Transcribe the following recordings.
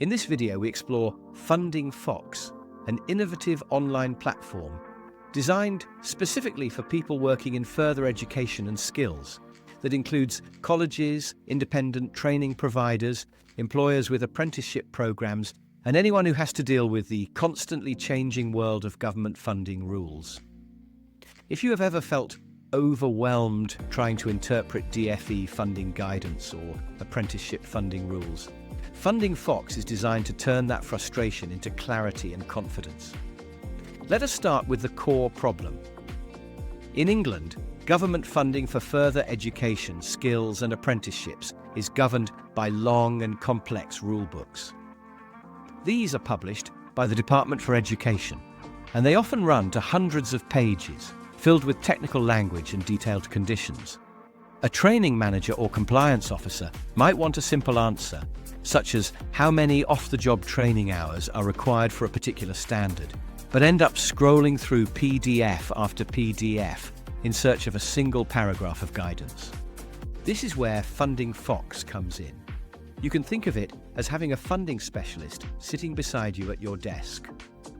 In this video, we explore Funding Fox, an innovative online platform designed specifically for people working in further education and skills that includes colleges, independent training providers, employers with apprenticeship programs, and anyone who has to deal with the constantly changing world of government funding rules. If you have ever felt overwhelmed trying to interpret DfE funding guidance or apprenticeship funding rules, Funding Fox is designed to turn that frustration into clarity and confidence. Let us start with the core problem. In England, government funding for further education, skills and apprenticeships is governed by long and complex rulebooks. These are published by the Department for Education, and they often run to hundreds of pages, filled with technical language and detailed conditions. A training manager or compliance officer might want a simple answer, such as how many off-the-job training hours are required for a particular standard, but end up scrolling through PDF after PDF in search of a single paragraph of guidance. This is where Funding Fox comes in. You can think of it as having a funding specialist sitting beside you at your desk,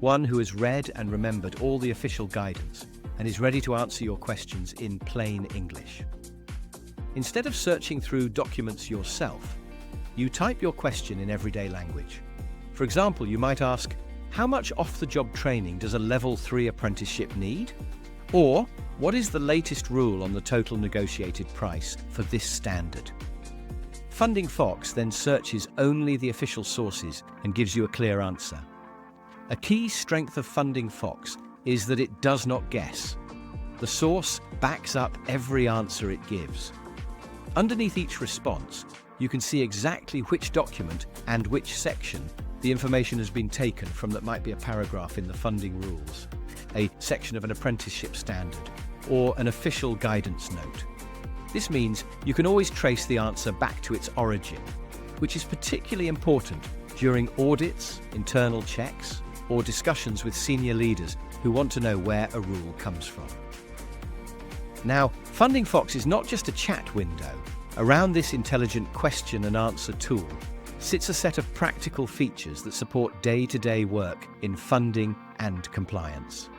one who has read and remembered all the official guidance and is ready to answer your questions in plain English. Instead of searching through documents yourself, you type your question in everyday language. For example, you might ask, how much off-the-job training does a Level 3 apprenticeship need? Or, what is the latest rule on the total negotiated price for this standard? Funding Fox then searches only the official sources and gives you a clear answer. A key strength of Funding Fox is that it does not guess. The source backs up every answer it gives. Underneath each response, you can see exactly which document and which section the information has been taken from. That might be a paragraph in the funding rules, a section of an apprenticeship standard, or an official guidance note. This means you can always trace the answer back to its origin, which is particularly important during audits, internal checks, or discussions with senior leaders who want to know where a rule comes from. Now, Funding Fox is not just a chat window. Around this intelligent question and answer tool sits a set of practical features that support day-to-day work in funding and compliance.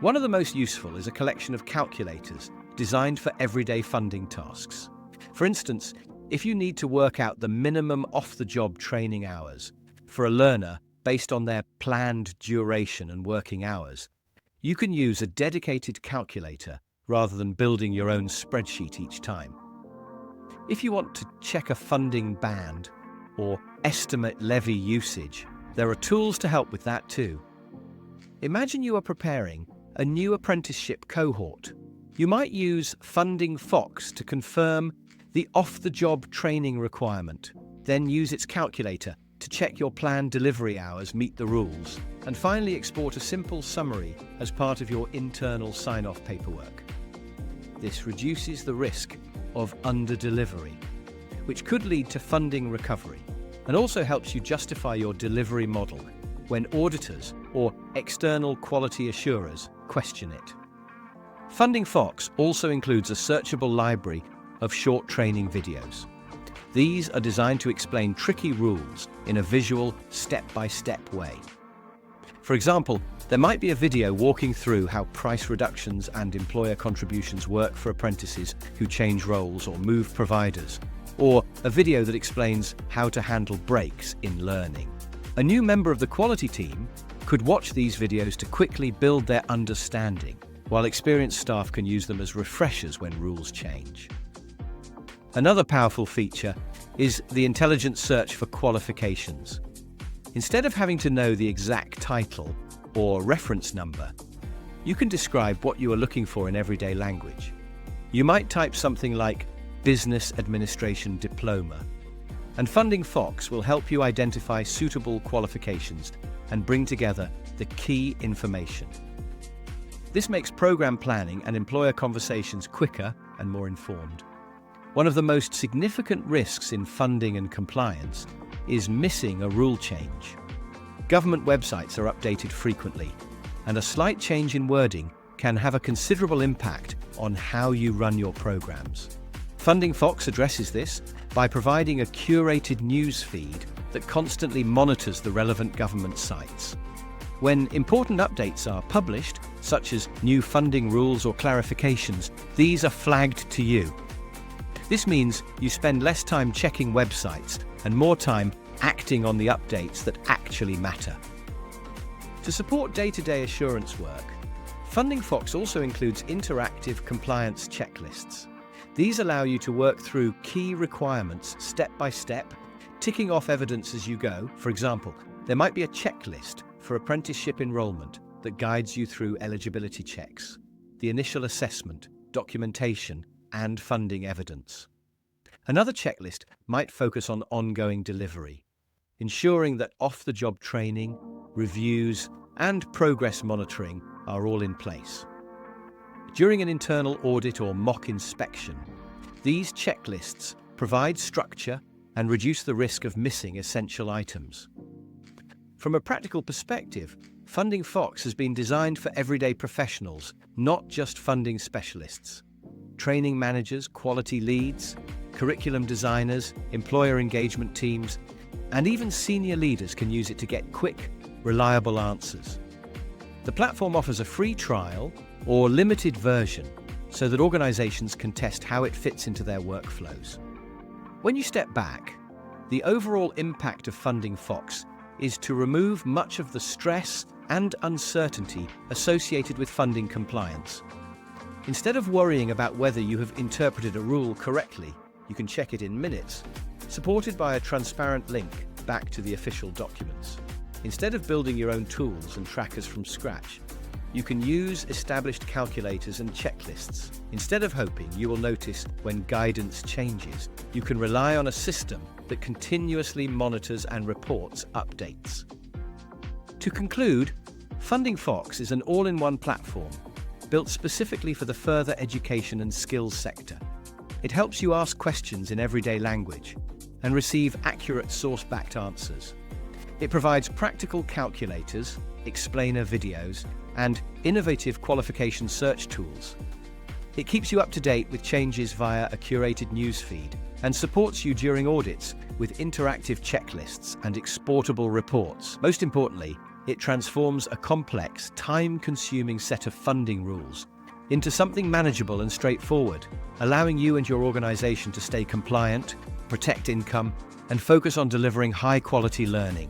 One of the most useful is a collection of calculators designed for everyday funding tasks. For instance, if you need to work out the minimum off-the-job training hours for a learner based on their planned duration and working hours, you can use a dedicated calculator rather than building your own spreadsheet each time. If you want to check a funding band or estimate levy usage, there are tools to help with that too. Imagine you are preparing a new apprenticeship cohort. You might use Funding Fox to confirm the off-the-job training requirement, then use its calculator to check your planned delivery hours meet the rules, and finally export a simple summary as part of your internal sign-off paperwork. This reduces the risk of under-delivery, which could lead to funding recovery, and also helps you justify your delivery model when auditors or external quality assurers question it. Funding Fox also includes a searchable library of short training videos. These are designed to explain tricky rules in a visual, step-by-step way. For example, there might be a video walking through how price reductions and employer contributions work for apprentices who change roles or move providers, or a video that explains how to handle breaks in learning. A new member of the quality team could watch these videos to quickly build their understanding, while experienced staff can use them as refreshers when rules change. Another powerful feature is the intelligent search for qualifications. Instead of having to know the exact title or reference number, you can describe what you are looking for in everyday language. You might type something like Business Administration Diploma, and Funding Fox will help you identify suitable qualifications and bring together the key information. This makes program planning and employer conversations quicker and more informed. One of the most significant risks in funding and compliance is missing a rule change. Government websites are updated frequently, and a slight change in wording can have a considerable impact on how you run your programs. Funding Fox addresses this by providing a curated news feed that constantly monitors the relevant government sites. When important updates are published, such as new funding rules or clarifications, these are flagged to you. This means you spend less time checking websites and more time acting on the updates that actually matter. To support day-to-day assurance work, Funding Fox also includes interactive compliance checklists. These allow you to work through key requirements step by step, ticking off evidence as you go. For example, there might be a checklist for apprenticeship enrollment that guides you through eligibility checks, the initial assessment, documentation, and funding evidence. Another checklist might focus on ongoing delivery, ensuring that off-the-job training, reviews, and progress monitoring are all in place. During an internal audit or mock inspection, these checklists provide structure and reduce the risk of missing essential items. From a practical perspective, Funding Fox has been designed for everyday professionals, not just funding specialists. Training managers, quality leads, curriculum designers, employer engagement teams, and even senior leaders can use it to get quick, reliable answers. The platform offers a free trial or limited version so that organizations can test how it fits into their workflows. When you step back, the overall impact of Funding Fox is to remove much of the stress and uncertainty associated with funding compliance. Instead of worrying about whether you have interpreted a rule correctly, you can check it in minutes, supported by a transparent link back to the official documents. Instead of building your own tools and trackers from scratch, you can use established calculators and checklists. Instead of hoping you will notice when guidance changes, you can rely on a system that continuously monitors and reports updates. To conclude, Funding Fox is an all-in-one platform built specifically for the further education and skills sector. It helps you ask questions in everyday language and receive accurate source-backed answers. It provides practical calculators, explainer videos, and innovative qualification search tools. It keeps you up to date with changes via a curated newsfeed and supports you during audits with interactive checklists and exportable reports. Most importantly, it transforms a complex, time-consuming set of funding rules into something manageable and straightforward, allowing you and your organization to stay compliant, protect income, and focus on delivering high-quality learning.